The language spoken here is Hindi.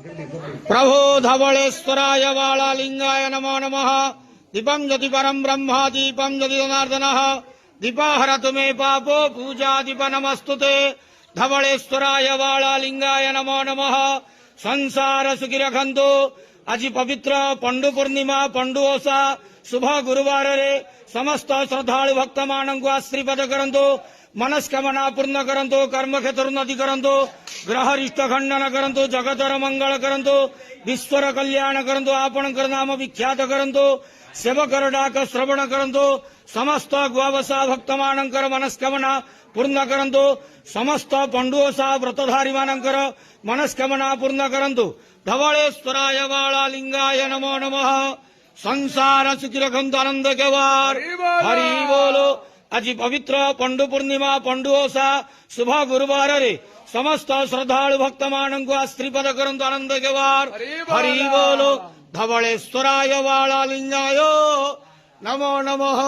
प्रभो धवलेश्वराय वालालिंगाय नमो नमः। दीपं ज्योति परम ब्रह्म दीपं ज्योति जनार्दनः दीपाहरतु मे पापो पूजा दीप नमस्तुते। धवलेश्वराय वालालिंगाय नमो नमः। संसार सुखी रखंतु। आज पवित्र पंडु पूर्णिमा पंडु ओषा शुभ गुरुवार रे समस्त श्रद्धालु भक्त मान को आशीर्वाद करंतु। मनस्कामना पूर्ण करंतु। कर्म क्षेत्र उन्नति करंतु। ग्रह रिष्ट खंडन करंतु। जगतर मंगल करंतु। विश्वर कल्याण करंतु। आपणकर नाम विख्यात करंतु। सेवकर डाक श्रवण करंतु। समस्त गुआवसा भक्त मानकर मनस्कामना पूर्ण करंतु। समस्त पंडुओषा व्रतधारी मानकर मनस्कामना पूर्ण करंतु। धवलेश्वराय वालालिंगाय नमो नमः। संसार सुखी रखंतु आनंद केवार हरि बोलो। आज पवित्र पंडु पूर्णिमा पंडु ओषा शुभ गुरुवार रे समस्त श्रद्धालु भक्त मान को आशीर्वाद करंतु आनंद केवार हरि बोलो। धवलेश्वराय वालालिंगाय नमो नमः।